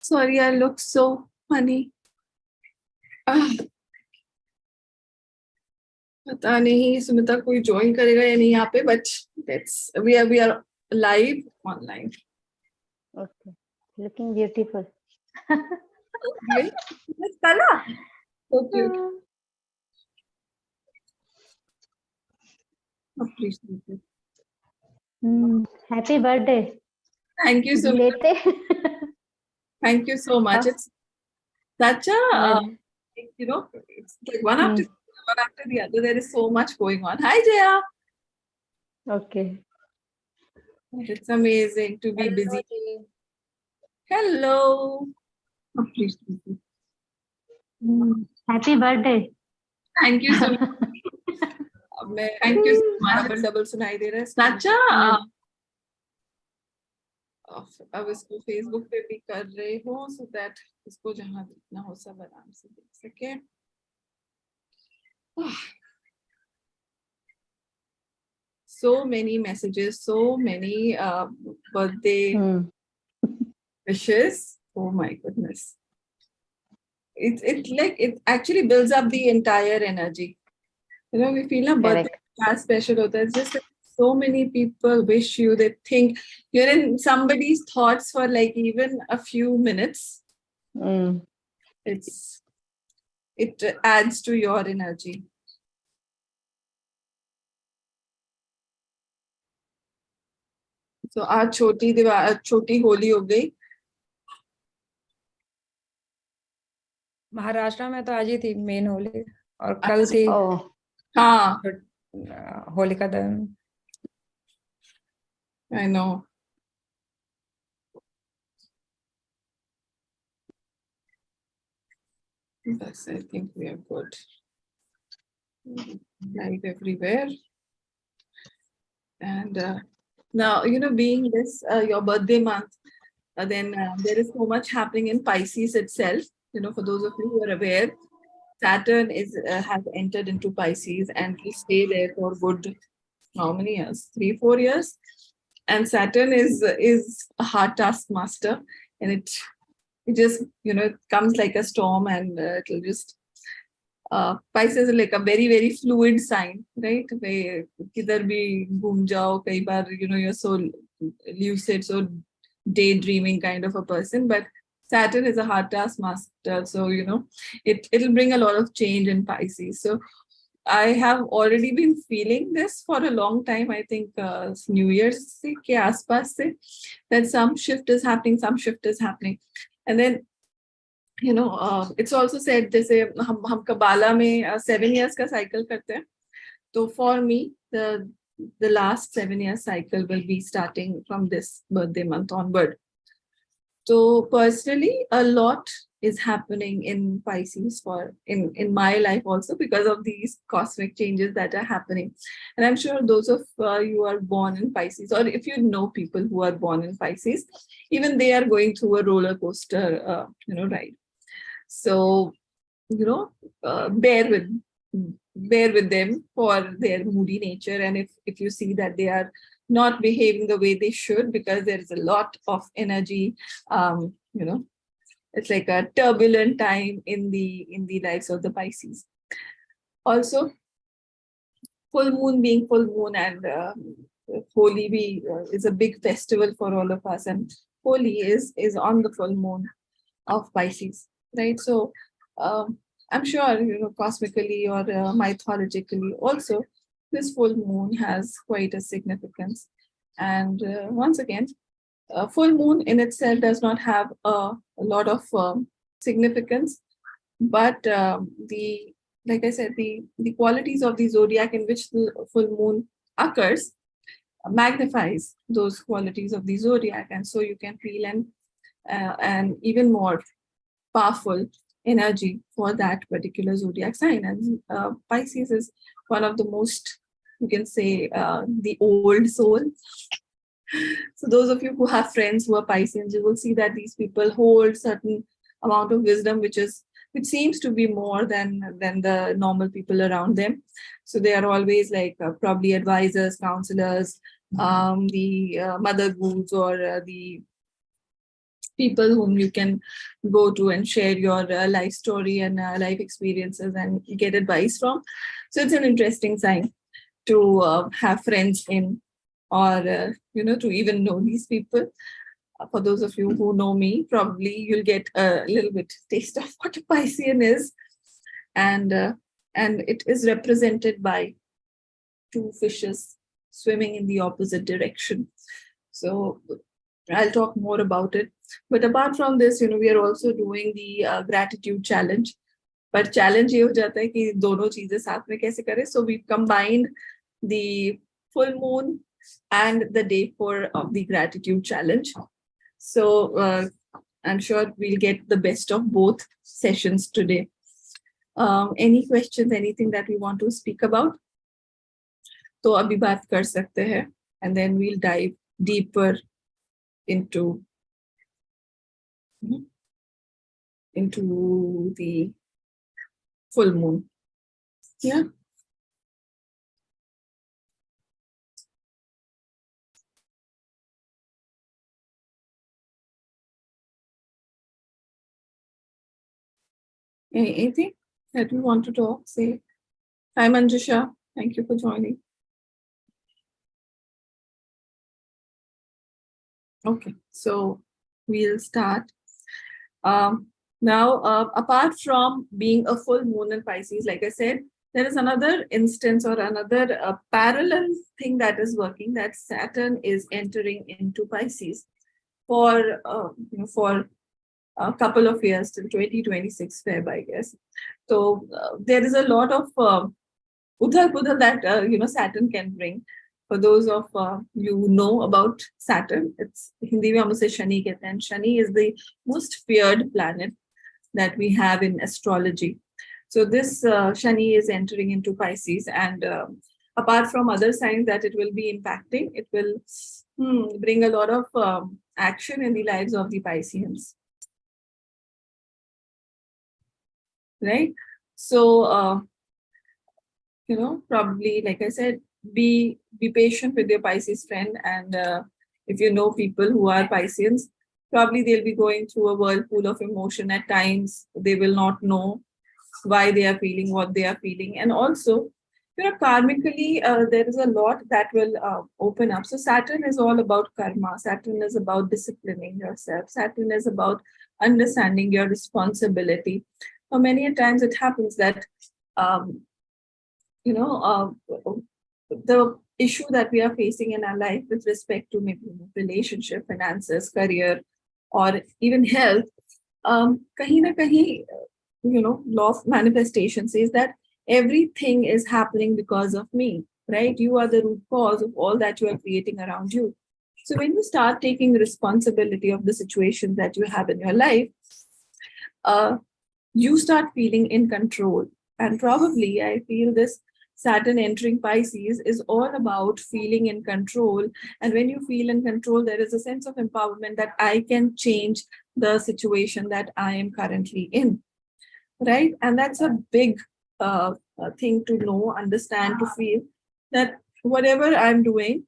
Sorry, I look so funny. पता नहीं सुमिता कोई ज्वाइन करेगा या नहीं यहाँ पे, but we are live online. Okay, looking beautiful. Okay. Miss Kala, so cute. Appreciate it. Happy birthday. Thank you so much. Thank you so much. It's such a it's like one after the other. There is so much going on. Hi Jaya. Okay. It's amazing to be busy. Hello. Appreciate it. Happy birthday. Thank you so much. Thank you so much. Double सुनाई दे रहा है. Snatcha. अब इसको Facebook पे भी कर रहे हो so that इसको जहाँ दिखना हो सब आराम से देख सके. So many messages, so many birthday wishes. Oh my goodness. It actually builds up the entire energy. You know, we feel a birthday as special hota. It's just that so many people wish you, they think you're in somebody's thoughts for like even a few minutes. It adds to your energy. So आज छोटी होली हो गई. महाराष्ट्र में तो आज ही थी main Holi और कल थी हाँ होलिका दहन. I know. Yes, I think we are good. Light everywhere. And now, you know, being this your birthday month, then there is so much happening in Pisces itself. You know, for those of you who are aware, Saturn has entered into Pisces and will stay there for good, how many years? 3-4 years. And Saturn is a hard task master, and it just, you know, it comes like a storm, and it'll just Pisces is like a very, very fluid sign, right? Where kidhar bhi ghum jao, kai baar, you know, you're so lucid, so daydreaming kind of a person. But Saturn is a hard task master, so you know, it'll bring a lot of change in Pisces. So I have already been feeling this for a long time. I think New Year's ke aaspaas se, that some shift is happening, and then you know it's also said जैसे हम कबाला में 7 years का cycle करते हैं. So for me the last 7-year cycle will be starting from this birthday month onward. So personally, a lot is happening in Pisces in my life also because of these cosmic changes that are happening. And I'm sure those of you are born in Pisces, or if you know people who are born in Pisces, even they are going through a roller coaster, ride. So, you know, bear with them for their moody nature. And if you see that they are not behaving the way they should, because there is a lot of energy, you know, it's like a turbulent time in the lives of the Pisces. Also, full moon being full moon, and Holi is a big festival for all of us, and Holi is on the full moon of Pisces, right? So I'm sure, you know, cosmically or mythologically also, this full moon has quite a significance. And once again, full moon in itself does not have a lot of significance, but like I said, the qualities of the zodiac in which the full moon occurs magnifies those qualities of the zodiac, and so you can feel an even more powerful energy for that particular zodiac sign. And Pisces is one of the most, you can say, the old soul. So those of you who have friends who are Pisceans, you will see that these people hold certain amount of wisdom which seems to be more than the normal people around them. So they are always like probably advisors, counselors, the mother goods, or the people whom you can go to and share your life story and life experiences and get advice from. So it's an interesting sign to have friends in, or to even know these people. For those of you who know me, probably you'll get a little bit taste of what a Piscean is, and it is represented by two fishes swimming in the opposite direction. So I'll talk more about it. But apart from this, we are also doing the gratitude challenge. But challenge ये हो जाता है कि दोनों चीजें साथ में कैसे करें. So we've combined the full moon and the day 4 of the gratitude challenge. So I'm sure we'll get the best of both sessions today. Any questions, anything that we want to speak about? तो अभी बात कर सकते हैं, and then we'll dive deeper into the full moon. Yeah. Anything that we want to talk, say? Hi, Manjusha. Thank you for joining. Okay, so we'll start. Now, apart from being a full moon in Pisces, like I said, there is another instance or another parallel thing that is working, that Saturn is entering into Pisces for a couple of years till 2026 Feb, I guess. So there is a lot of udhal-pudhal that Saturn can bring. For those of you who know about Saturn, it's Hindi mein hum use Shani kehte hain. Shani is the most feared planet that we have in astrology. So this Shani is entering into Pisces, and apart from other signs that it will be impacting, it will bring a lot of action in the lives of the Pisceans. Right? So, probably, like I said, be patient with your Pisces friend, and if you know people who are Pisceans, probably they'll be going through a whirlpool of emotion at times. They will not know why they are feeling what they are feeling, and also, karmically, there is a lot that will open up. So Saturn is all about karma. Saturn is about disciplining yourself. Saturn is about understanding your responsibility. So many times it happens that the issue that we are facing in our life with respect to maybe relationship, finances, career, or even health, kahin na kahin, law of manifestation says that everything is happening because of me, right? You are the root cause of all that you are creating around you. So when you start taking responsibility of the situations that you have in your life, you start feeling in control. And probably I feel this Saturn entering Pisces is all about feeling in control. And when you feel in control, there is a sense of empowerment that I can change the situation that I am currently in, right? And that's a big thing to know, understand, to feel that whatever I'm doing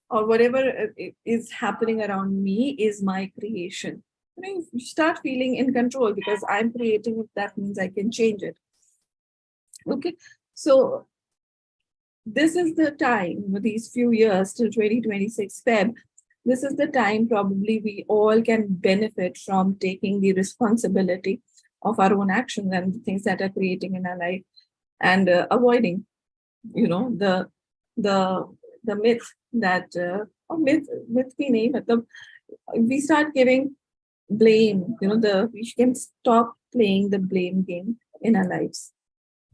or whatever is happening around me is my creation. You start feeling in control because I'm creating it. That means I can change it. Okay, so this is the time, these few years till 2026 Feb, this is the time probably we all can benefit from taking the responsibility of our own actions and the things that are creating in our life, and avoiding, the myth that, or myth we name it, we start giving blame, we can stop playing the blame game in our lives,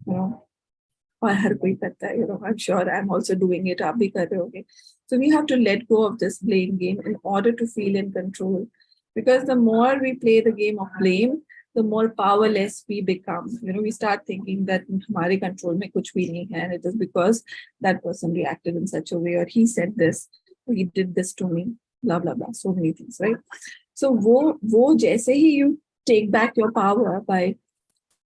or har koi karta hai, I'm sure I'm also doing it, aap bhi kar rahe hoge. So we have to let go of this blame game in order to feel in control, because the more we play the game of blame, the more powerless we become. We start thinking that hamare control mein kuch bhi nahi hai, and it is because that person reacted in such a way, or he said this, or he did this to me, blah blah blah, so many things, right? So wo jaise hi you take back your power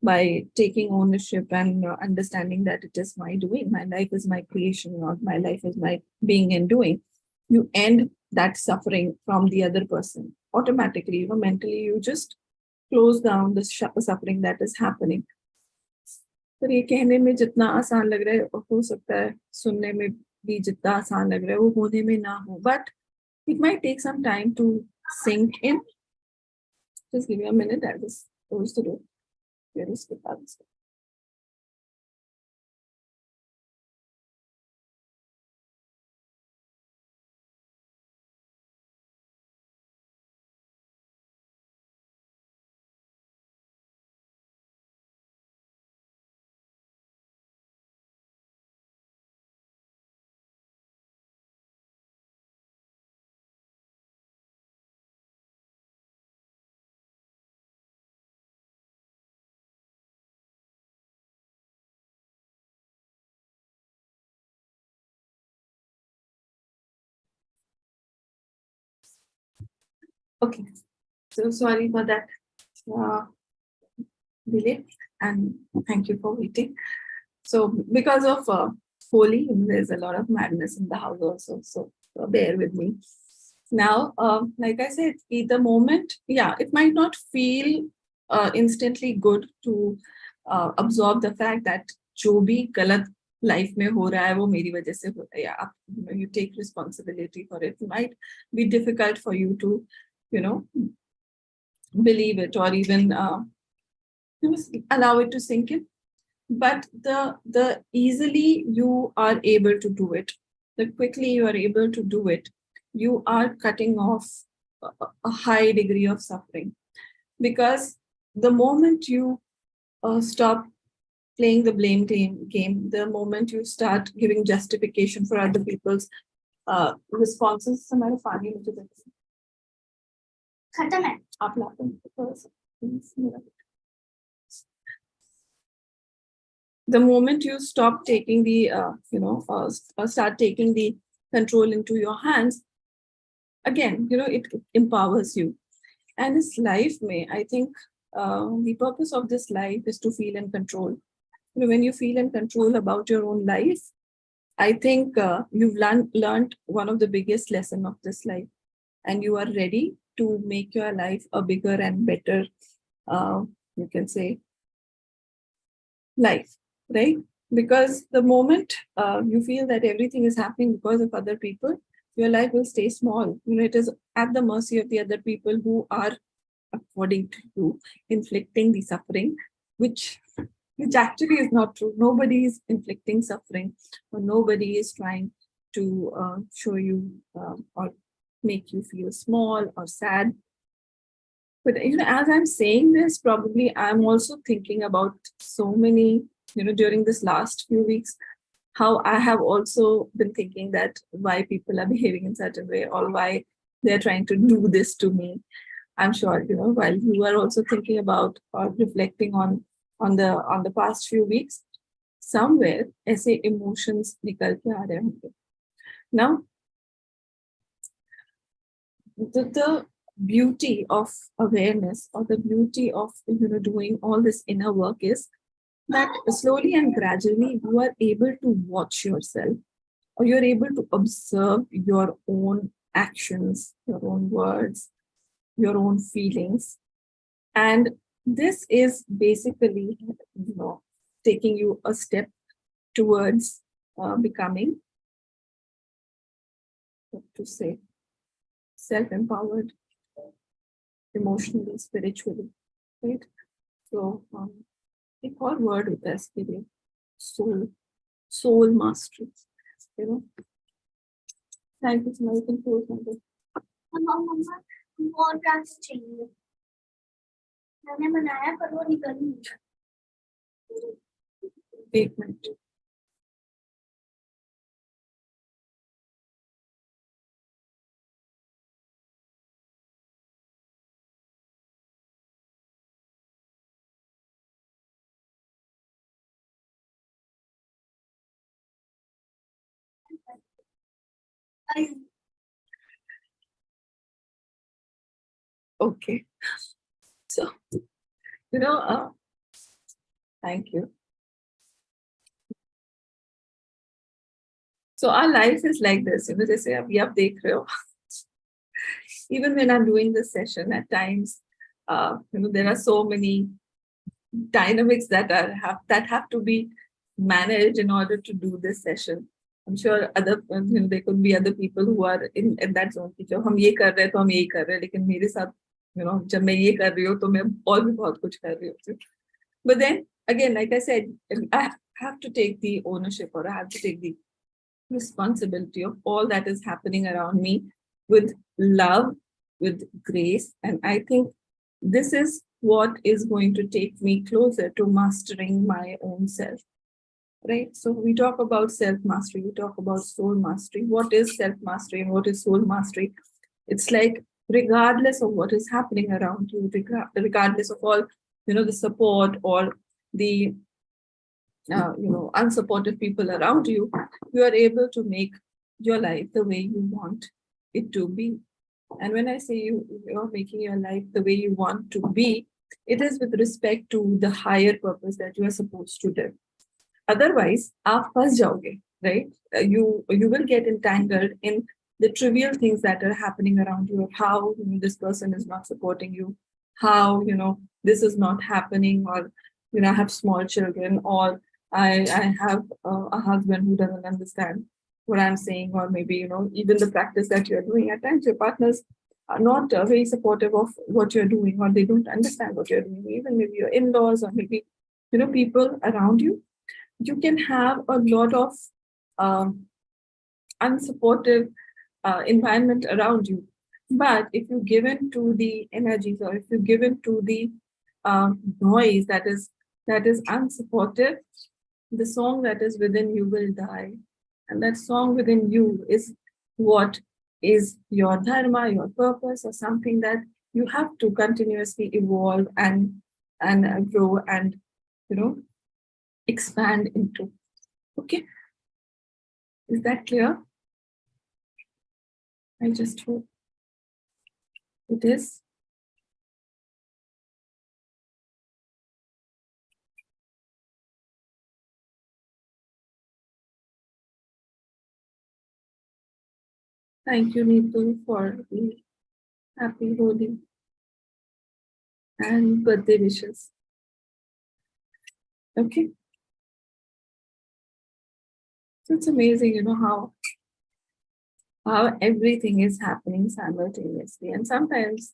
by taking ownership and understanding that it is my doing, my life is my creation, or my life is my being and doing, you end that suffering from the other person. automatically, mentally you just close down the suffering that is happening. पर ये कहने में जितना आसान लग रहा है हो सकता है सुनने में भी जितना आसान लग रहा है वो होने में ना हो. But it might take some time to sink in. Just give me a minute. I just close the door. Where is the balance? Okay, so sorry for that delay, and thank you for waiting. So because of Holi, there's a lot of madness in the house also, so bear with me. Now, like I said, the moment, yeah, it might not feel instantly good to absorb the fact that जो भी गलत life में हो रहा है वो मेरी वजह से हो रहा है. Yeah, you take responsibility for it. It might be difficult for you to, believe it or even allow it to sink in. But the easily you are able to do it, the quickly you are able to do it, you are cutting off a high degree of suffering. Because the moment you stop playing the blame game, the moment you start giving justification for other people's responses, हमारे पानी मुझे देते खत्म है आप लाते the moment you stop taking the start taking the control into your hands, again, it empowers you. And this life may, I think, the purpose of this life is to feel in control. When you feel in control about your own life, I think you've learned one of the biggest lesson of this life, and you are ready to make your life a bigger and better, you can say, life, right? Because the moment you feel that everything is happening because of other people, your life will stay small. It is at the mercy of the other people who are, according to you, inflicting the suffering, which actually is not true. Nobody is inflicting suffering, or nobody is trying to show you or make you feel small or sad. But as I'm saying this, probably I'm also thinking about so many, during this last few weeks, how I have also been thinking that why people are behaving in such a way or why they're trying to do this to me. I'm sure, while you are also thinking about or reflecting on the past few weeks, somewhere ऐसे emotions निकल के आ रहे होंगे. Now, the beauty of awareness or the beauty of doing all this inner work is that slowly and gradually you are able to watch yourself, or you're able to observe your own actions, your own words, your own feelings. And this is basically taking you a step towards becoming, what to say, self-empowered, emotionally, spiritually, right? So एक और word होता है इसके लिए, soul mastery. Thank you so much. You can close my book. मम्मा और class चाहिए मैंने बनाया पर वो निकल नहीं रहा. एक minute. Okay. So, thank you. So our life is like this, जैसे अभी आप देख रहे हो. even when I'm doing this session, at times, there are so many dynamics that have to be managed in order to do this session. I'm sure there could be other people who are in that zone कि जब हम ये कर रहे हैं तो हम यही कर रहे हैं, लेकिन मेरे साथ जब मैं ये कर रही हूँ तो मैं और भी बहुत कुछ कर रही हूँ. But then again, like I said, I have to take the ownership, or I have to take the responsibility of all that is happening around me with love, with grace. And I think this is what is going to take me closer to mastering my own self. Right? So we talk about self-mastery, we talk about soul mastery. What is self-mastery and what is soul mastery? It's like, regardless of what is happening around you, regardless of all, the support or the, unsupportive people around you, you are able to make your life the way you want it to be. And when I say you're making your life the way you want to be, it is with respect to the higher purpose that you are supposed to live. Otherwise, आप फंस जाओगे, right? You will get entangled in the trivial things that are happening around you, of how this person is not supporting you, how this is not happening, or I have small children, or I have a husband who doesn't understand what I'm saying, or maybe even the practice that you're doing. At times, your partners are not very supportive of what you're doing, or they don't understand what you're doing. Even maybe your in-laws, or maybe people around you. You can have a lot of unsupportive environment around you. But if you give in to the energies, or if you give in to the noise that is unsupportive, the song that is within you will die. And that song within you is what is your dharma, your purpose, or something that you have to continuously evolve and grow and expand into. Okay, is that clear? I just hope it is. Thank you, Neetu, for the happy Holi and birthday wishes. Okay. So it's amazing, how everything is happening simultaneously. And sometimes,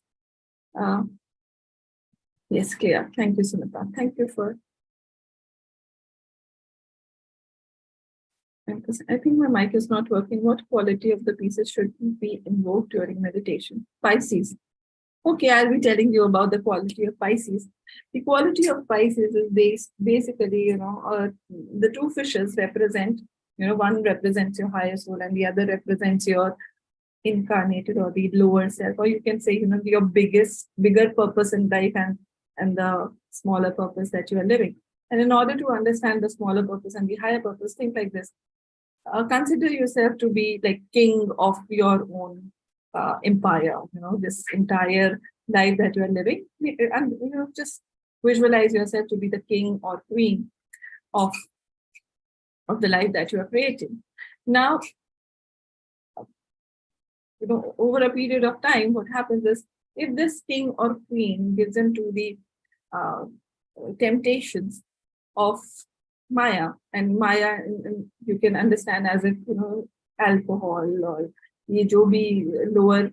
yes, clear. Thank you, Sumita. Thank you for. I think my mic is not working. What quality of the pieces should be invoked during meditation? Pisces. Okay, I'll be telling you about the quality of Pisces. The quality of Pisces is basically, the two fishes represent, one represents your higher soul and the other represents your incarnated or the lower self, or you can say, your bigger purpose in life and the smaller purpose that you are living. And in order to understand the smaller purpose and the higher purpose, think like this. Consider yourself to be like king of your own empire, this entire life that you are living. And just visualize yourself to be the king or queen of the life that you are creating. Now, over a period of time, what happens is, if this king or queen gives in to the temptations of Maya, and Maya, you can understand as if, alcohol, or ये जो भी lower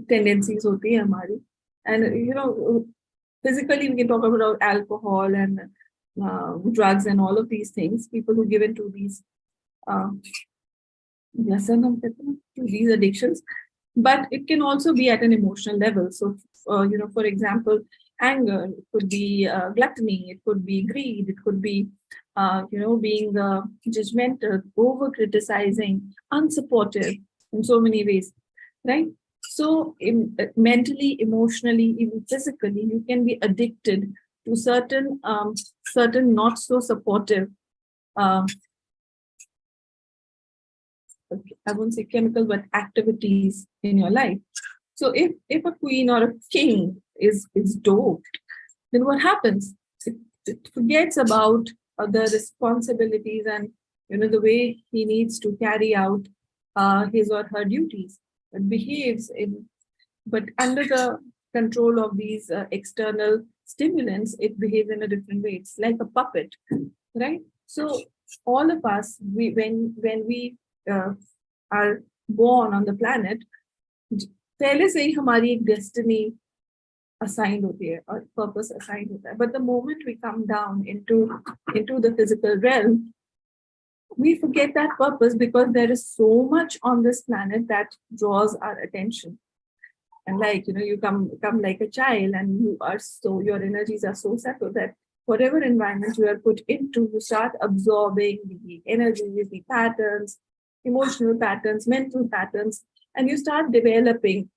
tendencies होती है हमारी. And, physically, we can talk about alcohol and drugs and all of these things. People who give in to these to these addictions, but it can also be at an emotional level. So, for example, anger, it could be gluttony, it could be greed, it could be, being judgmental, over criticizing, unsupportive in so many ways, right? So, mentally, emotionally, even physically, you can be addicted to certain not so supportive. I won't say chemical, but activities in your life. So if a queen or a king is doped, then what happens? It forgets about the responsibilities and the way he needs to carry out his or her duties. behaves in, but under the control of these external stimulants, it behaves in a different way. It's like a puppet, right? So all of us, when we are born on the planet, पहले से ही हमारी एक destiny assigned होती है और purpose assigned होता है. But the moment we come down into the physical realm, we forget that purpose because there is so much on this planet that draws our attention. And like, you come like a child, and your energies are so settled that whatever environment you are put into, you start absorbing the energies, the patterns, emotional patterns, mental patterns, and you start developing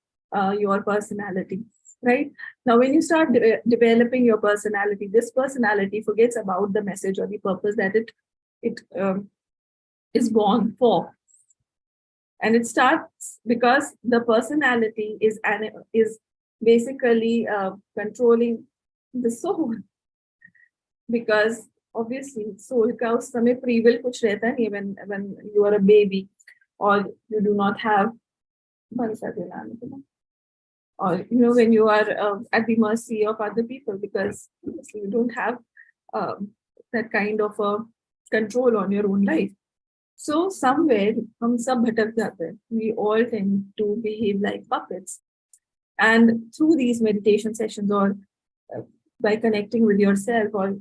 your personality, right? Now, when you start developing your personality, this personality forgets about the message or the purpose that it is born for. And it starts because the personality is basically controlling the soul. Because obviously soul का उस समय free will कुछ रहता नहीं when you are a baby, or you do not have or when you are at the mercy of other people, because you don't have that kind of a control on your own life. So somewhere हम सब भटक जाते हैं. We all tend to behave like puppets. And through these meditation sessions, or by connecting with yourself, or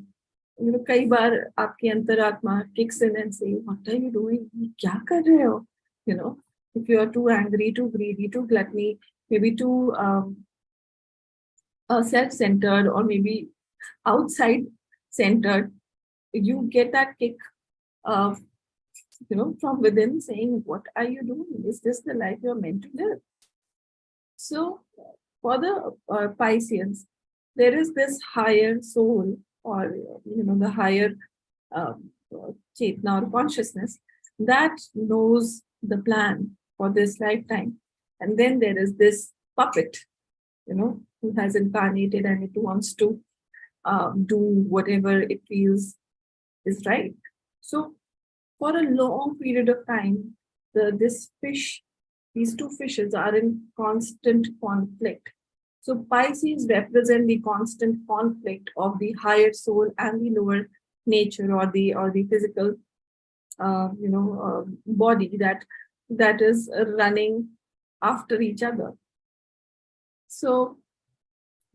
कई बार आपकी अंतरात्मा kicks in and say, what are you doing? क्या कर रहे हो? If you are too angry, too greedy, too gluttony, maybe too self-centered, or maybe outside-centered, you get that kick of from within saying, what are you doing? Is this the life you're meant to live? So for the Pisceans, there is this higher soul, or the higher Chetna or consciousness that knows the plan for this lifetime. And then there is this puppet, who has incarnated, and it wants to do whatever it feels is right. So for a long period of time, these two fishes are in constant conflict. So Pisces represent the constant conflict of the higher soul and the lower nature, or the physical, body that is running after each other. So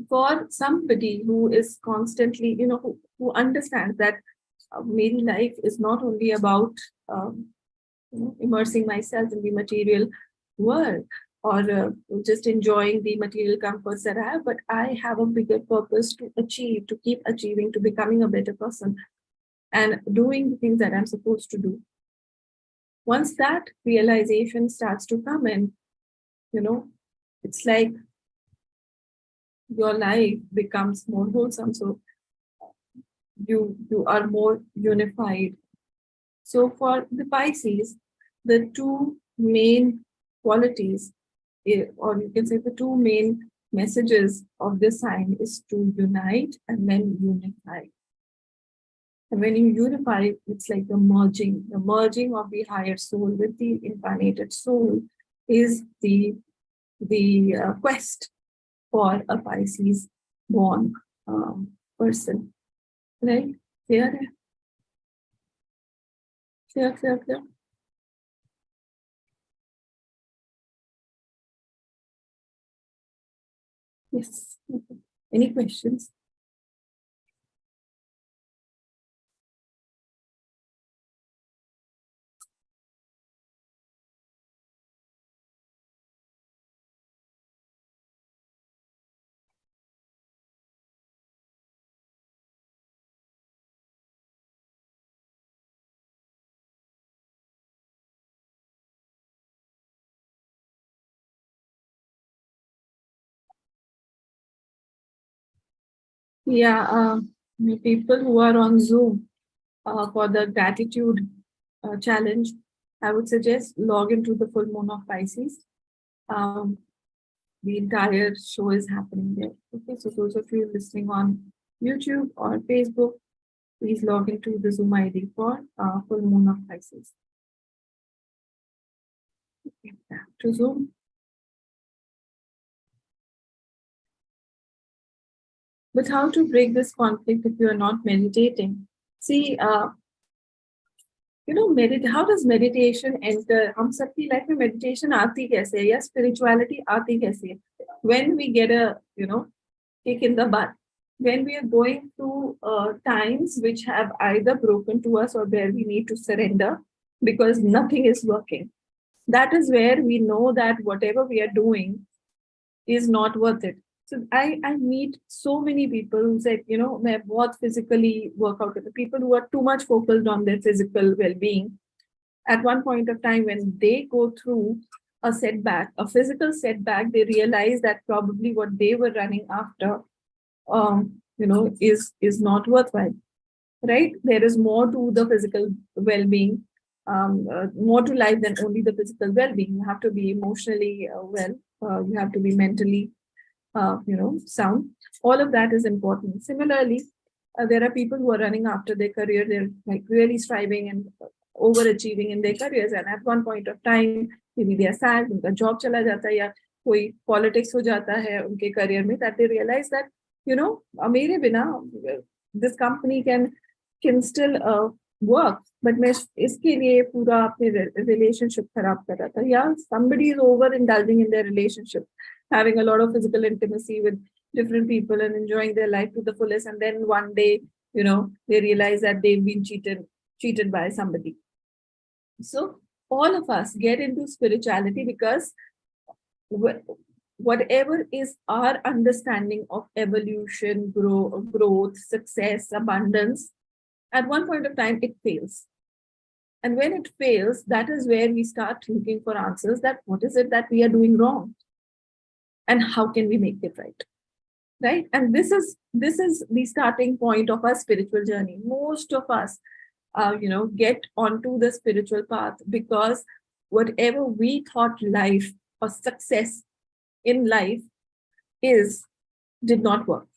for somebody who is constantly, who understands that maybe life is not only about immersing myself in the material world, or just enjoying the material comforts that I have, but I have a bigger purpose to achieve, to keep achieving, to becoming a better person and doing the things that I'm supposed to do. Once that realization starts to come in, it's like your life becomes more wholesome. So you are more unified. So for the Pisces, the two main qualities, or you can say the two main messages of this sign, is to unite and then unify. And when you unify, it's like the merging of the higher soul with the incarnated soul is the quest for a Pisces born person, right? Clear? Clear. Yes. Okay. Any questions? Yeah, people who are on Zoom for the gratitude challenge, I would suggest log into the full moon of Pisces. The entire show is happening there. Okay, so those of you listening on YouTube or Facebook, please log into the Zoom ID for full moon of Pisces. Okay, back to Zoom. But how to break this conflict if you are not meditating? See, how does meditation enter? हम सबकी life में meditation आती कैसे है या spirituality आती कैसे है? When we get a kick in the butt, when we are going through times which have either broken to us or where we need to surrender because nothing is working. That is where we know that whatever we are doing is not worth it. So I meet so many people who say, मैं बहुत physically work out करते people who are too much focused on their physical well-being. At one point of time, when they go through a setback, a physical setback, they realize that probably what they were running after, is not worthwhile. Right? There is more to the physical well-being, more to life than only the physical well-being. You have to be emotionally well. You have to be mentally sound. All of that is important. Similarly, there are people who are running after their career. They're like really striving and overachieving in their careers. And at one point of time, maybe they are sad, उनका job चला जाता है या कोई politics हो जाता है उनके career में, that they realize that, मेरे बिना this company can still work, but मैं इसके लिए पूरा अपने relationship खराब कर रहा था. Yeah, somebody is overindulging in their relationship, having a lot of physical intimacy with different people and enjoying their life to the fullest, and then one day, they realize that they've been cheated by somebody. So all of us get into spirituality because whatever is our understanding of evolution, growth, success, abundance, at one point of time it fails. And when it fails, that is where we start looking for answers, that what is it that we are doing wrong and how can we make it right? And this is the starting point of our spiritual journey. Most of us get onto the spiritual path because whatever we thought life or success in life did not work.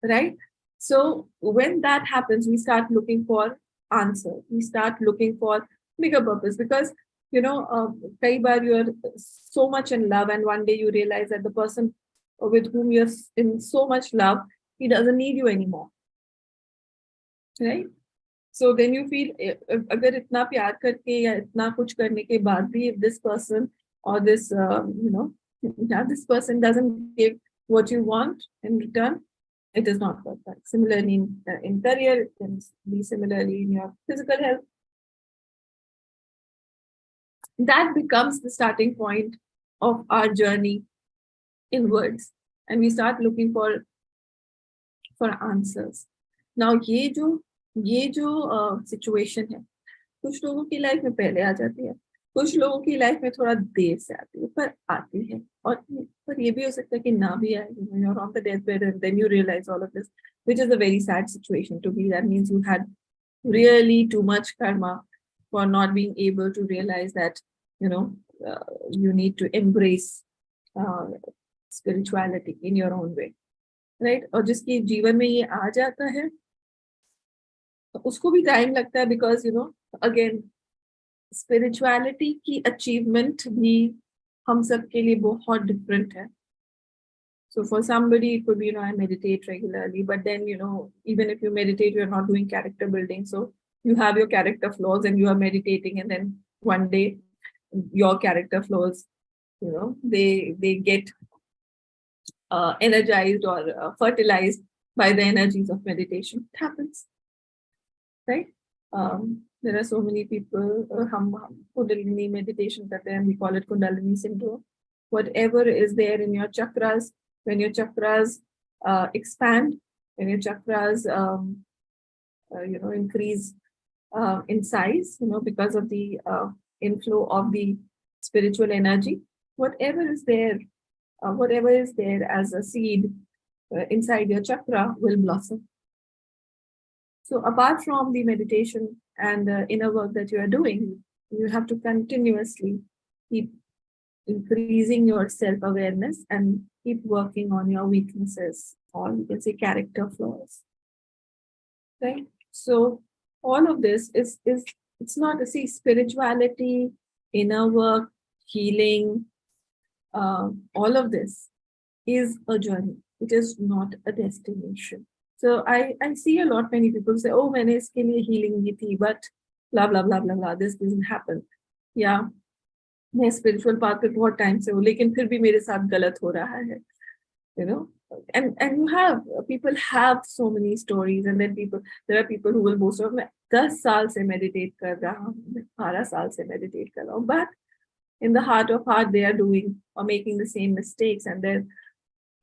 Right? So when that happens, we start looking for answers. We start looking for bigger purpose because, kei baar you are so much in love and one day you realize that the person with whom you're in so much love, he doesn't need you anymore. Right? So then you feel, agar itna प्यार करके या इतना कुछ करने के बाद भी if this person or this, this person doesn't give what you want in return, it is not worth it. Similarly, in career, it can be similarly in your physical health. That becomes the starting point of our journey inwards, and we start looking for answers. Now, ये जो situation है, कुछ लोगों की life में पहले आ जाती है, कुछ लोगों की लाइफ में थोड़ा देर से आती है, पर आती है. और पर ये भी हो सकता है कि ना भी आए. You're on the deathbed and then you realize all of this, which is a very sad situation to be. That means you had really too much karma for not being able to realize that, you need to embrace spirituality in your own way. Right? और जिसकी जीवन में ये आ जाता है, उसको भी time लगता है because, again, spirituality की achievement भी हम सब के लिए बहुत different है. So for somebody, it could be, I meditate regularly, but then, even if you meditate, you're not doing character building. So you have your character flaws and you are meditating, and then one day your character flaws, they get energized or fertilized by the energies of meditation. It happens, right? There are so many people, hum Kundalini meditation karte hain, we call it Kundalini syndrome. Whatever is there in your chakras, when your chakras expand, when your chakras, increase in size, because of the inflow of the spiritual energy, whatever is there as a seed inside your chakra will blossom. So apart from the meditation and the inner work that you are doing, you have to continuously keep increasing your self-awareness and keep working on your weaknesses, or you can say character flaws. Right? So all of this is it's not to see spirituality, inner work, healing, all of this is a journey. It is not a destination. So I see a lot many people say, oh, मैंने इसके लिए healing की थी, but blah blah blah blah blah, this doesn't happen. Yeah, मैं spiritual path पे बहुत time से हूँ, लेकिन फिर भी मेरे साथ गलत हो रहा है. You know, and you have people have so many stories, and then there are people who will boast of, मैं 10 साल से meditate कर रहा हूँ, मैं 12 साल से meditate कर रहा हूँ, but in the heart of heart they are doing or making the same mistakes, and their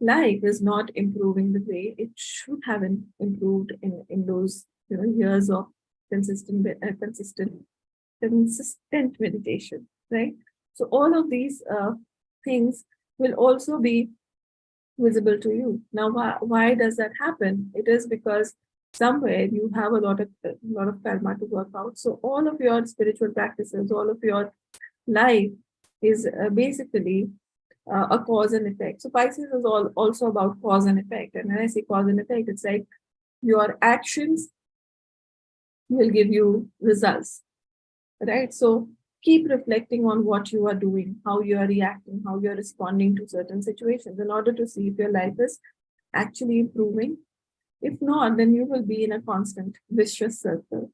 life is not improving the way it should have improved in those years of consistent meditation, right? So all of these things will also be visible to you. Now, why does that happen? It is because somewhere you have a lot of karma to work out. So all of your spiritual practices, all of your life is basically a cause and effect. So Pisces is also about cause and effect. And when I say cause and effect, it's like your actions will give you results, right? So keep reflecting on what you are doing, how you are reacting, how you are responding to certain situations in order to see if your life is actually improving. If not, then you will be in a constant vicious circle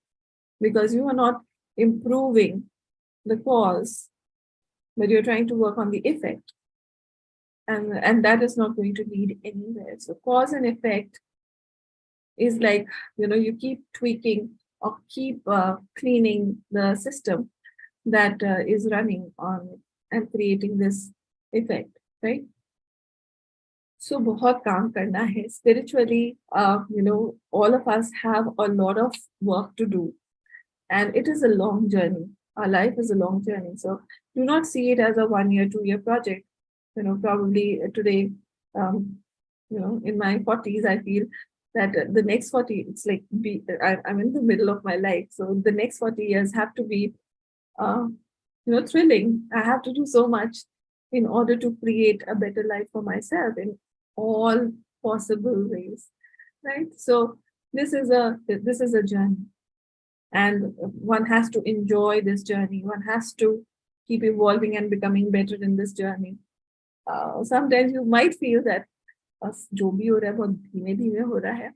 because you are not improving the cause, but you're trying to work on the effect. And that is not going to lead anywhere. So cause and effect is like, you keep tweaking or keep cleaning the system that is running on and creating this effect, right? So बहुत काम करना है spiritually. All of us have a lot of work to do, and it is a long journey. Our life is a long journey, so do not see it as a 1 year, 2 year project. Probably today, in my 40s, I feel that the next 40, it's like I'm in the middle of my life, so the next 40 years have to be thrilling. I have to do so much in order to create a better life for myself in all possible ways, right? So this is a journey, and one has to enjoy this journey. One has to keep evolving and becoming better in this journey. Sometimes you might feel that जो भी हो रहा है बहुत धीमे धीमे हो रहा है,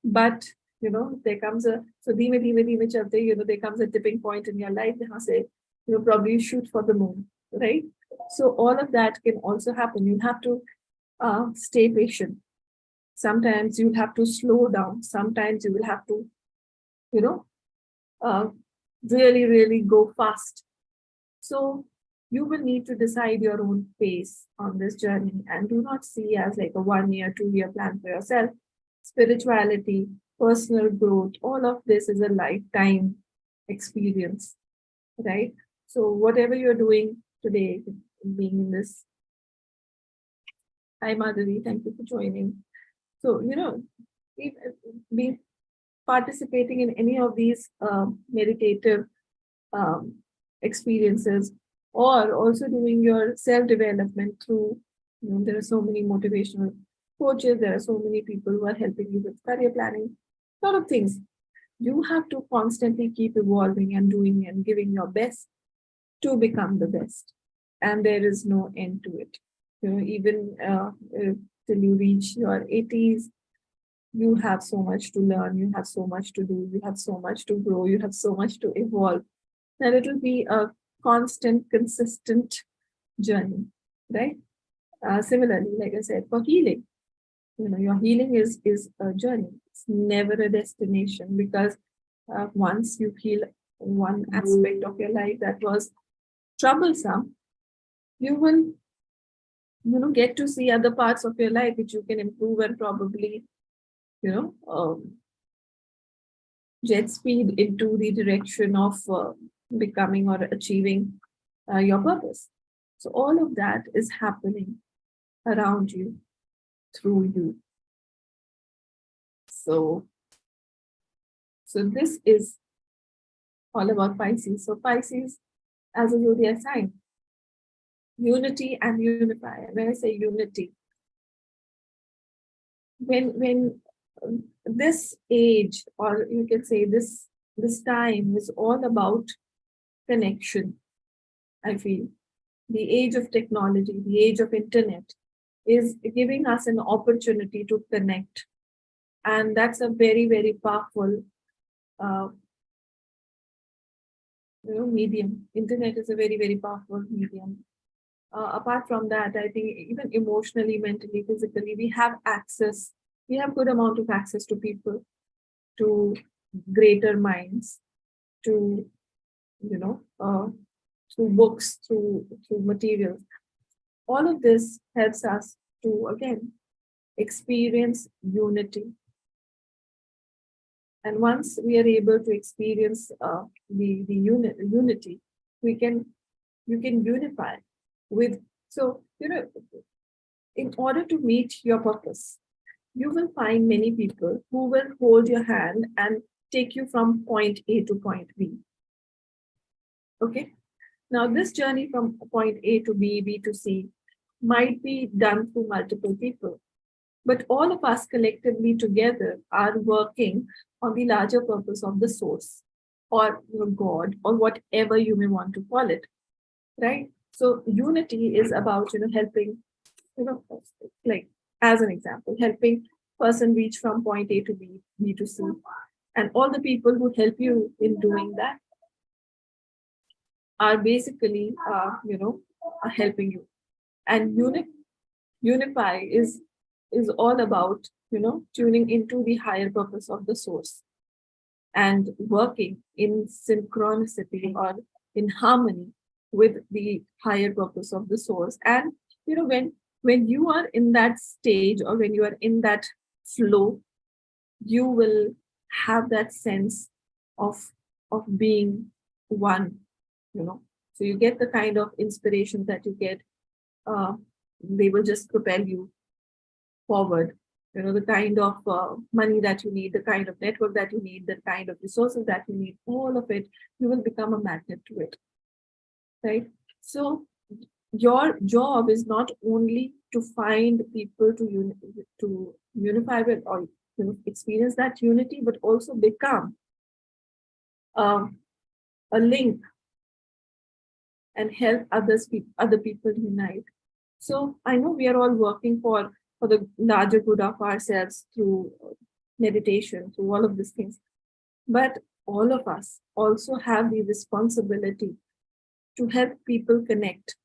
but there comes so धीमे धीमे धीमे चलते there comes a tipping point in your life जहाँ से probably you shoot for the moon, right? So all of that can also happen. You have to stay patient. Sometimes you have to slow down. Sometimes you will have to really really go fast. So you will need to decide your own pace on this journey, and do not see as like a 1 year, 2 year plan for yourself. Spirituality, personal growth, all of this is a lifetime experience, right? So whatever you're doing today, being in this. Hi Madhavi, thank you for joining. So be participating in any of these meditative experiences, or also doing your self-development through, there are so many motivational coaches, there are so many people who are helping you with career planning, a lot of things. You have to constantly keep evolving and doing and giving your best to become the best. And there is no end to it. Even till you reach your 80s, you have so much to learn, you have so much to do, you have so much to grow, you have so much to evolve. That it will be a constant, consistent journey, right? Similarly, like I said, for healing, your healing is a journey. It's never a destination, because once you heal one aspect of your life that was troublesome, you will get to see other parts of your life which you can improve and probably jet speed into the direction of becoming or achieving your purpose. So all of that is happening around you, through you. So this is all about Pisces. So Pisces as a zodiac sign, unity and unify. When I say unity, when this age, or you can say this time, is all about connection. I feel the age of technology, the age of internet, is giving us an opportunity to connect. And that's a very, very powerful uh, medium. Internet is a very, very powerful medium. Apart from that, I think even emotionally, mentally, physically, we have good amount of access to people, to greater minds, to, through books, through materials. All of this helps us to, again, experience unity. And once we are able to experience unity, you can unify with. So, in order to meet your purpose, you will find many people who will hold your hand and take you from point A to point B. Okay. Now, this journey from point A to B, B to C, might be done through multiple people, but all of us collectively together are working on the larger purpose of the source, or God, or whatever you may want to call it, right? So unity is about helping, like, as an example, helping person reach from point A to B, B to C, and all the people who help you in doing that are basically, are helping you. And unify is all about, tuning into the higher purpose of the source and working in synchronicity or in harmony with the higher purpose of the source. And when you are in that stage, or when you are in that flow, you will have that sense of being one. So you get the kind of inspiration that you get. They will just propel you forward. The kind of money that you need, the kind of network that you need, the kind of resources that you need, all of it, you will become a magnet to it, right? So your job is not only to find people to unify with, or experience that unity, but also become a link and help other people unite. So I know we are all working for the larger good of ourselves through meditation, through all of these things. But all of us also have the responsibility to help people connect,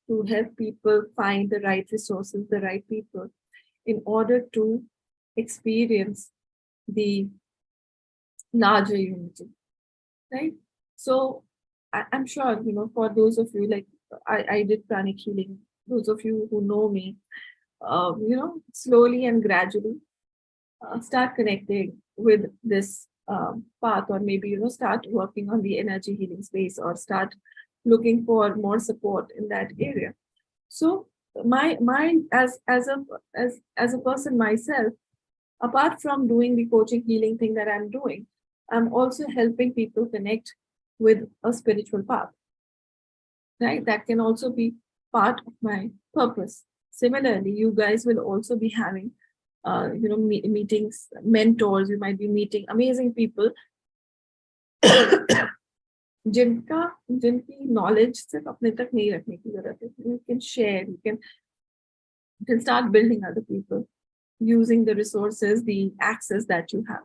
to help people find the right resources, the right people, in order to experience the larger unity, right? So I'm sure, for those of you, like, I did pranic healing, those of you who know me, slowly and gradually start connecting with this path, or maybe, start working on the energy healing space, or start looking for more support in that area. So my as a person myself, apart from doing the coaching healing thing that I'm doing, I'm also helping people connect with a spiritual path, right? That can also be part of my purpose. Similarly, you guys will also be having meetings, mentors. You might be meeting amazing people जिनकी knowledge सिर्फ अपने तक नहीं रखने की जरूरत है. You can share, you can start building other people using the resources, the access that you have,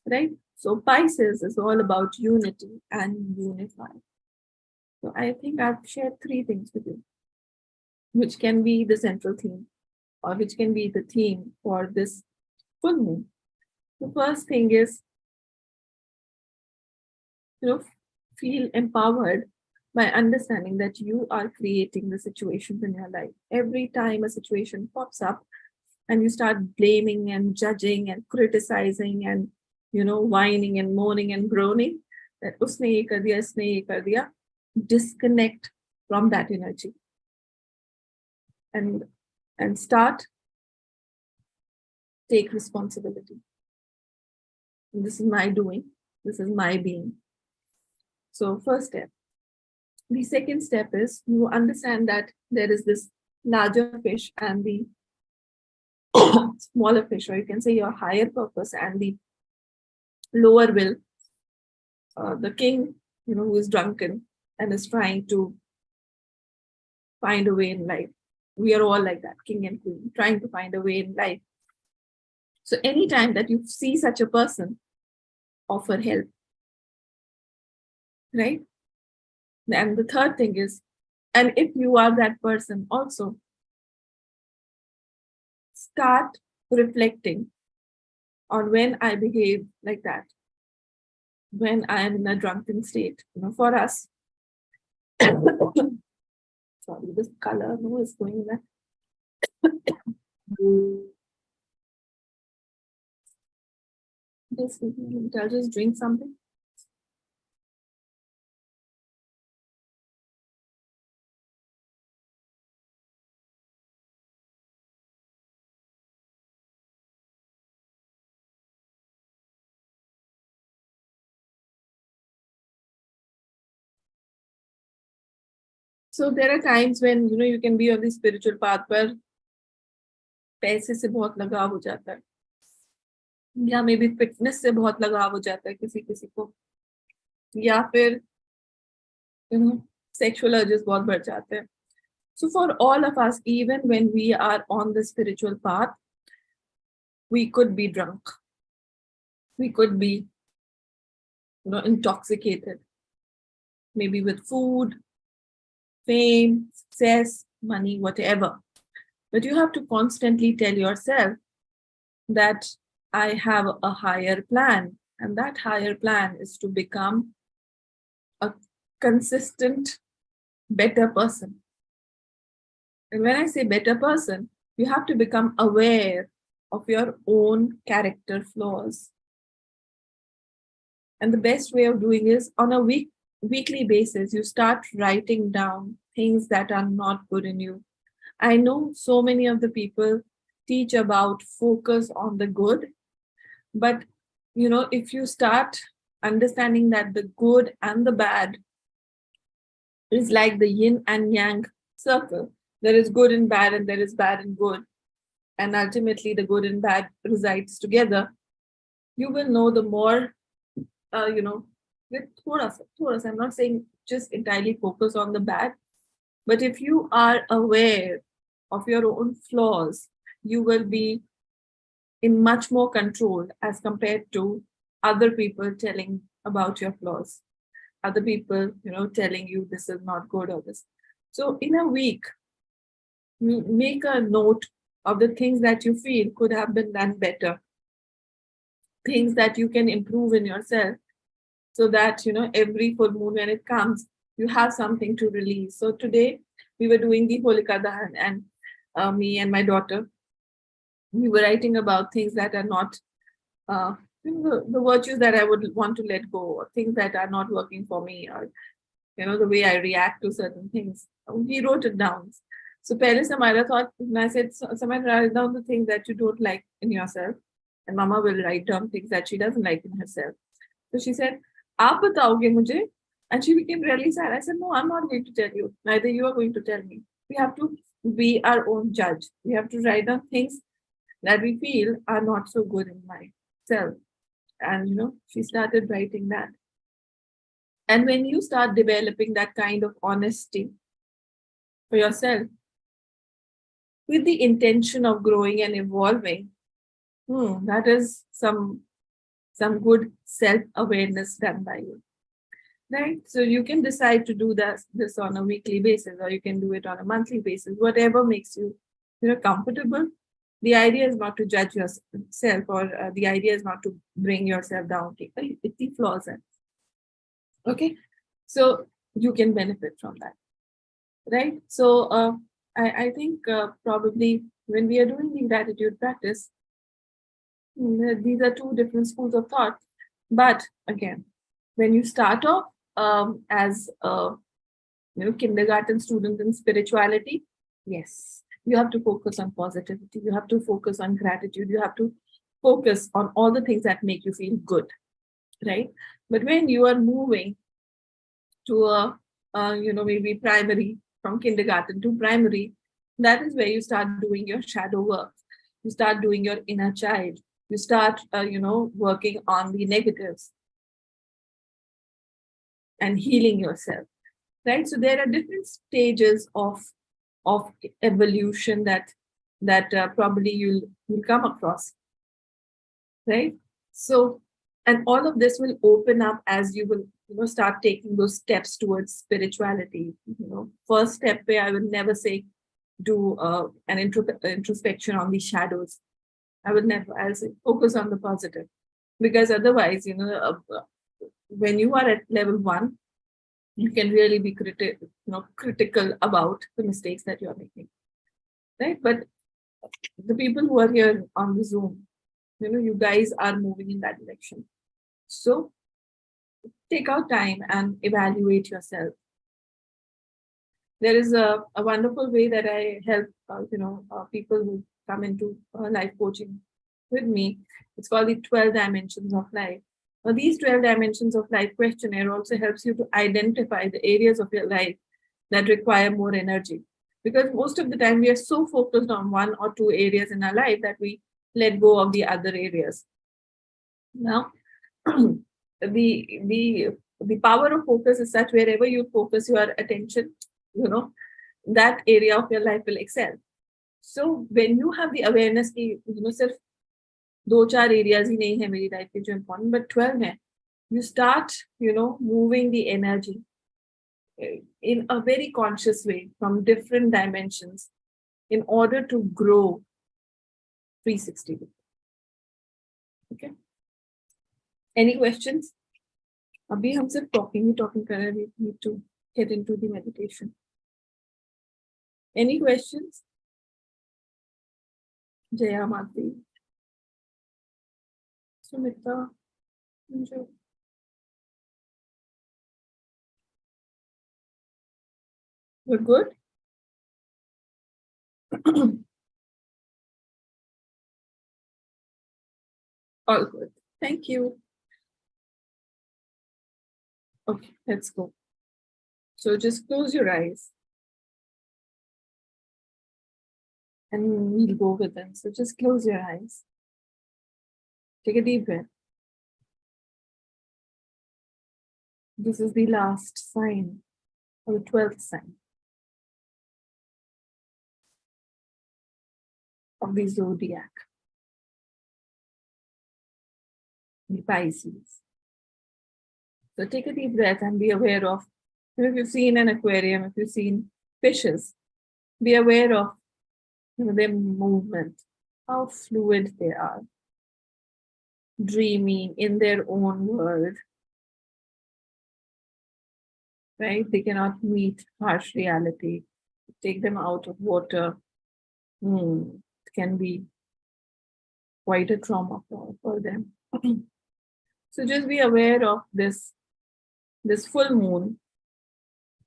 right? So Pisces is all about unity and unify. So I think I've shared 3 things with you, which can be the central theme, or which can be the theme for this full moon. The first thing is, feel empowered by understanding that you are creating the situations in your life. Every time a situation pops up and you start blaming and judging and criticizing and, whining and moaning and groaning, that usne ye kar diya, isne ye kar diya, disconnect from that energy and start, take responsibility. This is my doing, this is my being. So first step. The second step is you understand that there is this larger fish and the smaller fish, or you can say your higher purpose and the lower will. The king, who is drunken and is trying to find a way in life. We are all like that, king and queen, trying to find a way in life. So anytime that you see such a person, offer help, right? And the third thing is, and if you are that person also, start reflecting on when I behave like that, when I am in a drunken state. For us, sorry, this color, who is going there? Just, I'll just drink something. So there are times when you can be on the spiritual path, पर पैसे से बहुत लगाव हो जाता है, या may be fitness से बहुत लगाव हो जाता है किसी किसी को, या फिर सेक्सुअल अर्जेस बहुत बढ़ जाते हैं. So for all of us, even when we are on the spiritual path, we could be drunk, we could be intoxicated, maybe with food, fame, success, money, whatever. But you have to constantly tell yourself that I have a higher plan, and that higher plan is to become a consistent, better person. And when I say better person, you have to become aware of your own character flaws. And the best way of doing is on a weekly basis, you start writing down things that are not good in you. I know so many of the people teach about focus on the good, but if you start understanding that the good and the bad is like the yin and yang circle, there is good and bad, and there is bad and good, and ultimately the good and bad resides together, you will know the more, with thoda, I'm not saying just entirely focus on the bad, but if you are aware of your own flaws, you will be in much more control as compared to other people telling about your flaws, other people, telling you this is not good or this. So in a week, make a note of the things that you feel could have been done better, things that you can improve in yourself, so that every full moon when it comes, you have something to release. So today we were doing the Holika Dahan, and me and my daughter, we were writing about things that are not the virtues that I would want to let go, or things that are not working for me, or the way I react to certain things. We wrote it down. So pehle Samara thought, and I said, Samara, write down the things that you don't like in yourself, and Mama will write down things that she doesn't like in herself. So she said, "Aap bataoge mujhe?" And she became really sad. I said, "No, I'm not going to tell you. Neither you are going to tell me. We have to be our own judge. We have to write down things that we feel are not so good in myself." And she started writing that. And when you start developing that kind of honesty for yourself, with the intention of growing and evolving, that is some good self-awareness done by you, right? So you can decide to do this on a weekly basis, or you can do it on a monthly basis, whatever makes you comfortable. The idea is not to judge yourself, or the idea is not to bring yourself down. It's the flaws. Okay, so you can benefit from that, right? So I think probably when we are doing the gratitude practice, these are two different schools of thought. But again, when you start off as a kindergarten student in spirituality, yes, you have to focus on positivity. You have to focus on gratitude. You have to focus on all the things that make you feel good, right? But when you are moving to a maybe primary, from kindergarten to primary, that is where you start doing your shadow work. You start doing your inner child. You start working on the negatives and healing yourself, right? So there are different stages of of evolution that probably you'll come across, right? So, and all of this will open up as you will, start taking those steps towards spirituality. First step where I will never say do an introspection on the shadows. I will never. I'll say focus on the positive, because otherwise, when you are at level 1, you can really be critical about the mistakes that you are making, right? But the people who are here on the Zoom, you guys are moving in that direction. So take out time and evaluate yourself. There is a wonderful way that I help, people who come into life coaching with me. It's called the 12 dimensions of life. Now, these 12 dimensions of life questionnaire also helps you to identify the areas of your life that require more energy. Because most of the time we are so focused on 1 or 2 areas in our life that we let go of the other areas. Now, the power of focus is such wherever you focus your attention, that area of your life will excel. So when you have the awareness कि सिर्फ 2-4 areas ही नहीं है मेरी life के जो important, but 12 है, you start moving the energy in a very conscious way from different dimensions in order to grow 360 degrees. Okay. Any questions? अभी हम सिर्फ talking कर रहे हैं. We need to get into the meditation. Any questions? Jaya Mati. Sumita. Enjoy. We're good? All good. Thank you. Okay, let's go. So just close your eyes. And we'll go with them. So just close your eyes. Take a deep breath. This is the last sign, or the 12th sign of the zodiac, the Pisces. So take a deep breath and be aware of, if you've seen an aquarium, if you've seen fishes, be aware of their movement, how fluid they are, dreaming in their own world, right? They cannot meet harsh reality. Take them out of water. It can be quite a trauma for them. So just be aware of this full moon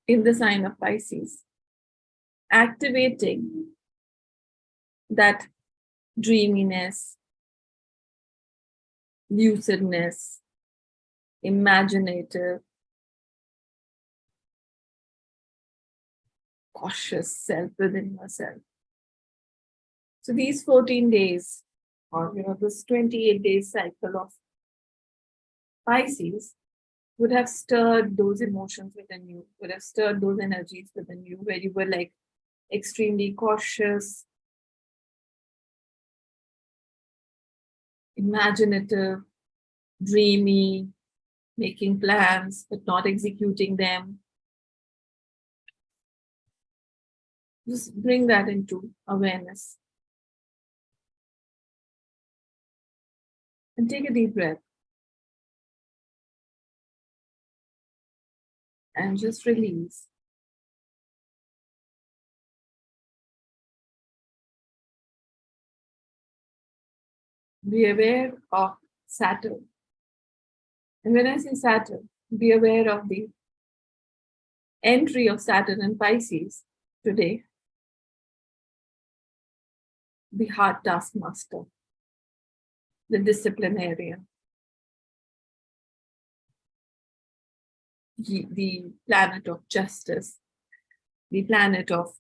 in the sign of Pisces, activating that dreaminess, lucidness, imaginative, cautious self within yourself. So these 14 days, or this 28 days cycle of Pisces would have stirred those emotions within you, would have stirred those energies within you, where you were like extremely cautious, imaginative, dreamy, making plans but not executing them. Just bring that into awareness. And take a deep breath. And just release. Be aware of Saturn. And when I say Saturn, be aware of the entry of Saturn in Pisces today. The heart taskmaster, the disciplinarian, the planet of justice, the planet of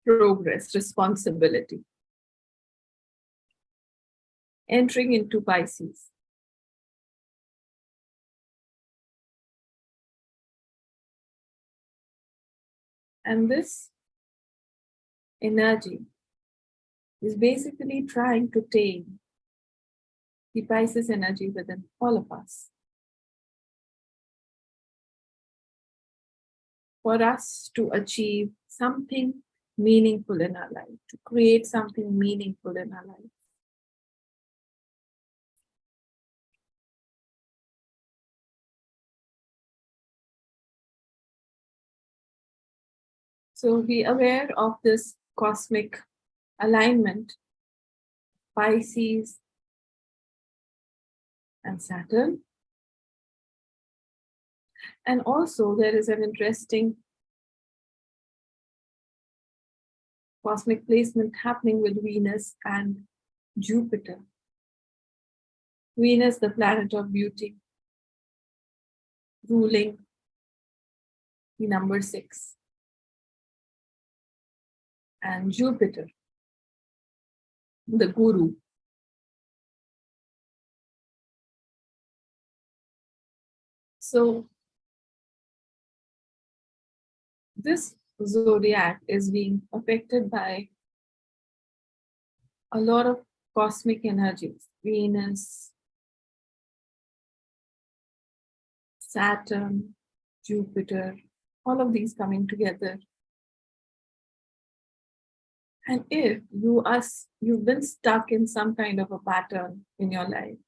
progress, responsibility, entering into Pisces. And this energy is basically trying to tame the Pisces energy within all of us. For us to achieve something meaningful in our life, to create something meaningful in our life. So be aware of this cosmic alignment, Pisces and Saturn. And also there is an interesting cosmic placement happening with Venus and Jupiter. Venus, the planet of beauty, ruling the number 6. And Jupiter, the guru. So this zodiac is being affected by a lot of cosmic energies. Venus, Saturn, Jupiter, all of these coming together. And if you've been stuck in some kind of a pattern in your life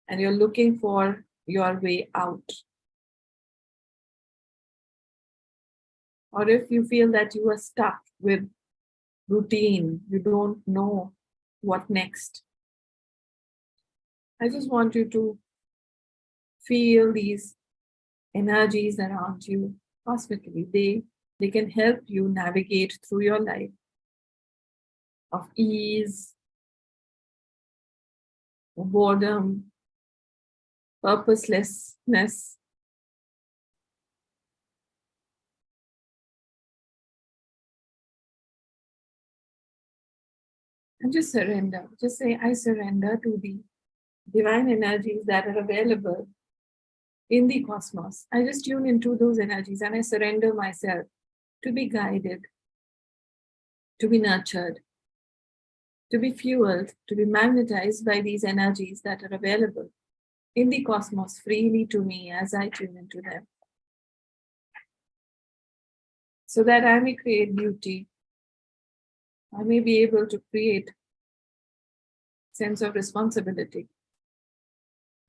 and you're looking for your way out, or if you feel that you are stuck with routine, you don't know what next, I just want you to feel these energies around you cosmically. They can help you navigate through your life of ease, boredom, purposelessness. And just surrender. Just say, I surrender to the divine energies that are available in the cosmos. I just tune into those energies and I surrender myself to be guided, to be nurtured, to be fueled, to be magnetized by these energies that are available in the cosmos freely to me as I tune into them. So that I may create beauty, I may be able to create sense of responsibility.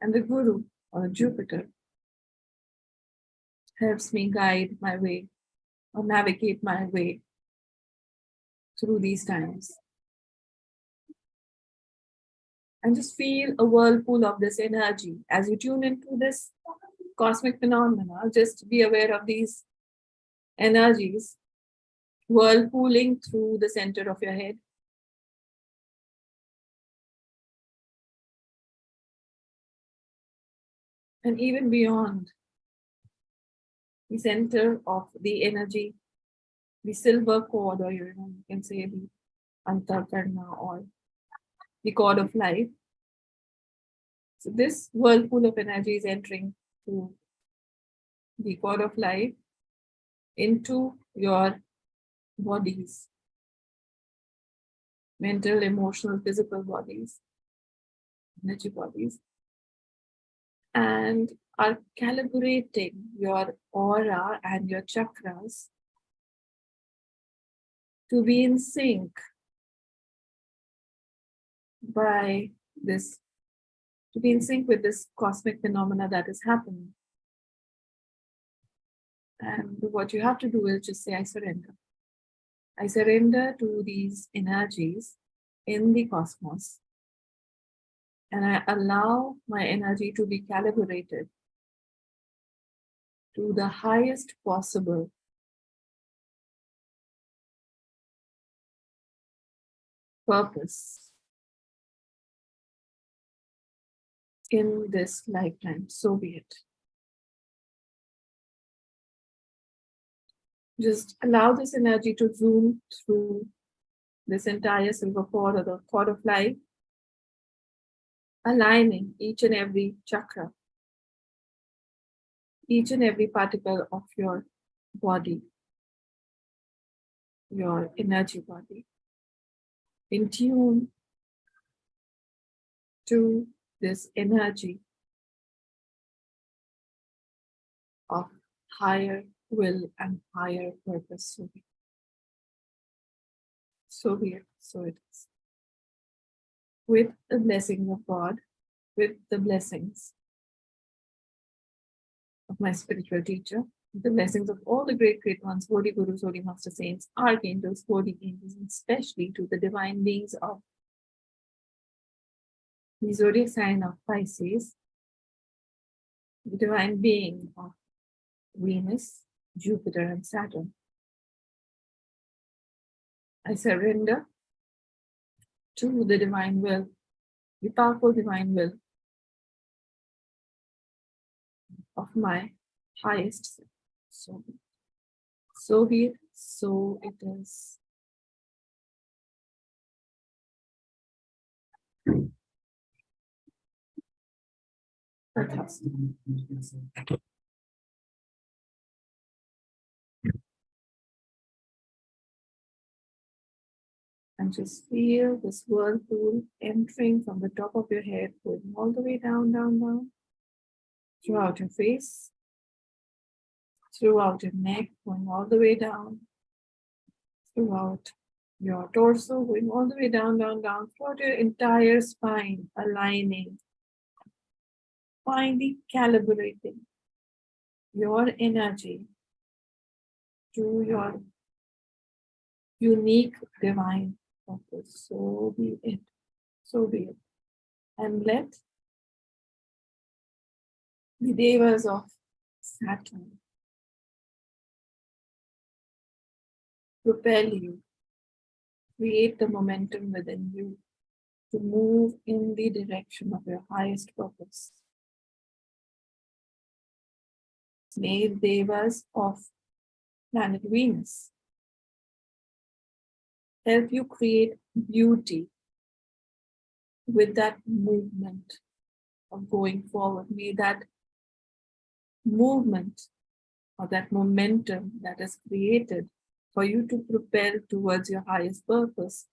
And the Guru or Jupiter helps me guide my way or navigate my way through these times. And just feel a whirlpool of this energy. As you tune into this cosmic phenomena, just be aware of these energies whirlpooling through the center of your head. And even beyond the center of the energy, the silver cord, or you can say the Antakarna or the cord of life. So this whirlpool of energy is entering through the cord of life into your bodies, mental, emotional, physical bodies, energy bodies, and are calibrating your aura and your chakras to be in sync by this, to be in sync with this cosmic phenomena that is happening. And what you have to do is just say, I surrender. I surrender to these energies in the cosmos. And I allow my energy to be calibrated to the highest possible purpose in this lifetime. So be it. Just allow this energy to zoom through this entire silver cord or the cord of life, aligning each and every chakra, each and every particle of your body, your energy body, in tune to this energy of higher will and higher purpose. So be it, so it is. With the blessings of God, with the blessings of my spiritual teacher, with the blessings of all the great, great ones, holy gurus, holy master saints, archangels, holy angels, and especially to the divine beings of the zodiac sign of Pisces, the divine being of Venus, Jupiter, and Saturn. I surrender to the divine will, the powerful divine will of my highest self. So be it, so it is. Fantastic. And just feel this whirlpool entering from the top of your head, going all the way down, down, down, throughout your face, throughout your neck, going all the way down, throughout your torso, going all the way down, down, down, throughout your entire spine, aligning, finally calibrating your energy to your unique divine purpose. So be it. So be it. And let the devas of Saturn propel you, create the momentum within you to move in the direction of your highest purpose. May devas of planet Venus help you create beauty with that movement of going forward. May that movement or that momentum that is created for you to propel towards your highest purpose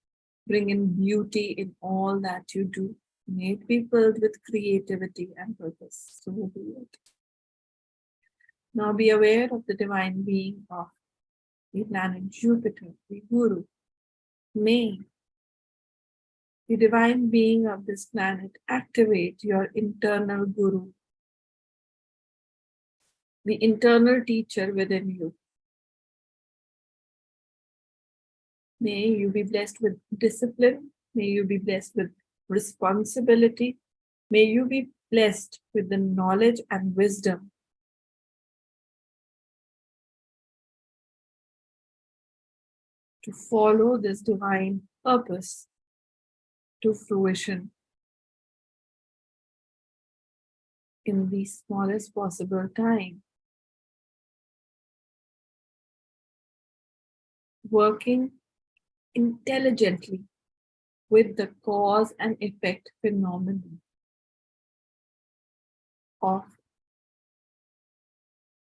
bring in beauty in all that you do. May it be filled with creativity and purpose. So be it. Now be aware of the divine being of the planet Jupiter, the Guru. May the divine being of this planet activate your internal Guru, the internal teacher within you. May you be blessed with discipline. May you be blessed with responsibility. May you be blessed with the knowledge and wisdom to follow this divine purpose to fruition in the smallest possible time. Working intelligently with the cause and effect phenomenon of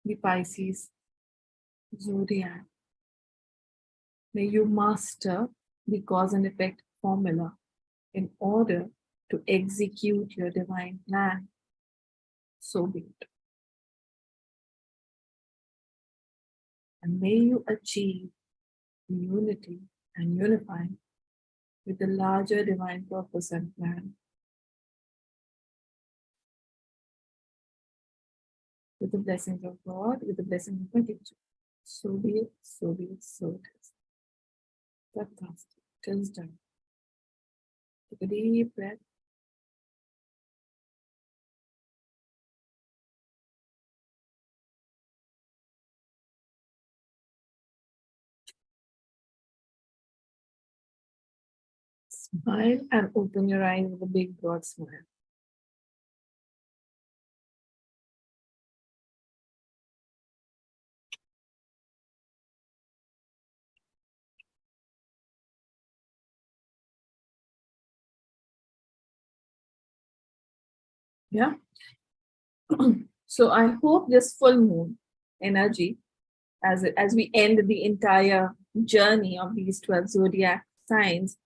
the Pisces zodiac. May you master the cause and effect formula in order to execute your divine plan. So be it. And may you achieve unity and unify with the larger divine purpose and plan. With the blessings of God, with the blessings of my teacher. So be it, so be it, so it is. Fantastic. It is done. Take a deep breath. Smile and open your eyes with a big broad smile. Yeah. So I hope this full moon energy, as we end the entire journey of these 12 zodiac signs,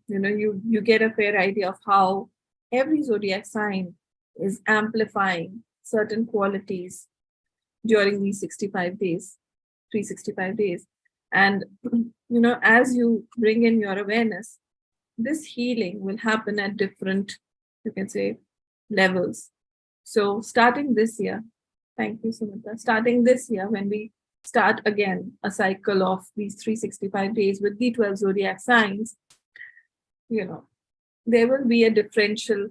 you get a fair idea of how every zodiac sign is amplifying certain qualities during these 65 days, 365 days. And, as you bring in your awareness, this healing will happen at different, you can say, levels. So starting this year, thank you, Sumita, starting this year, when we start again a cycle of these 365 days with the 12 zodiac signs, there will be a differential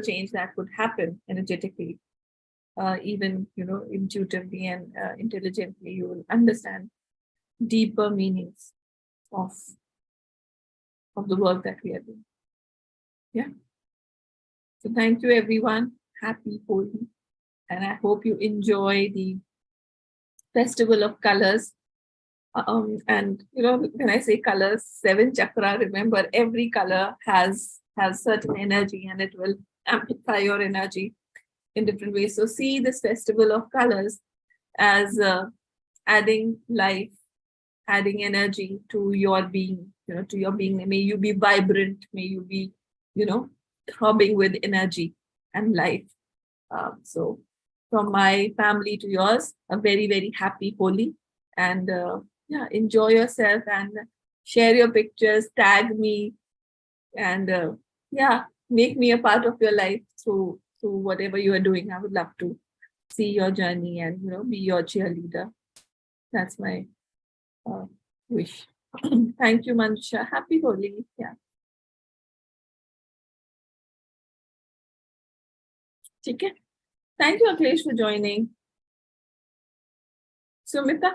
change that would happen energetically. Even, intuitively and intelligently, you will understand deeper meanings of the work that we are doing. Yeah. So thank you, everyone. Happy Holi. And I hope you enjoy the Festival of Colors. And when I say colors, 7 chakra, remember every color has certain energy, and it will amplify your energy in different ways. So see this Festival of Colors as adding life, adding energy to your being, to your being. May you be vibrant, may you be, throbbing with energy and life. So from my family to yours, a very, very happy Holi. And enjoy yourself and share your pictures, tag me, and make me a part of your life through whatever you are doing. I would love to see your journey and be your cheerleader. That's my wish. Thank you, Manjusha. Happy Holi. Yeah. Okay. Thank you, Akhilesh, for joining. Sumita,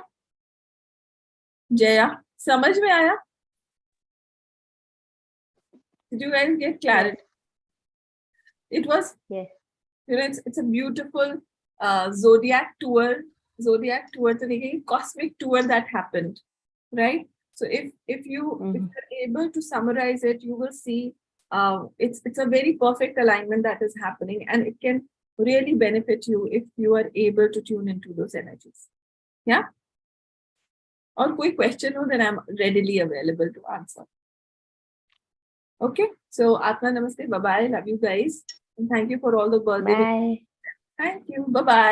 Jaya, समझ में आया? Did you guys get clarity? It was, Yes. It's a beautiful zodiac tour to cosmic tour that happened, right? So if you're able to summarize it, you will see it's a very perfect alignment that is happening, and it can really benefit you if you are able to tune into those energies. Yeah. Or quick question, then I'm readily available to answer. Okay. So Atma Namaste. Bye bye. Love you guys. And thank you for all the birthday. Bye. Thank you. Bye bye.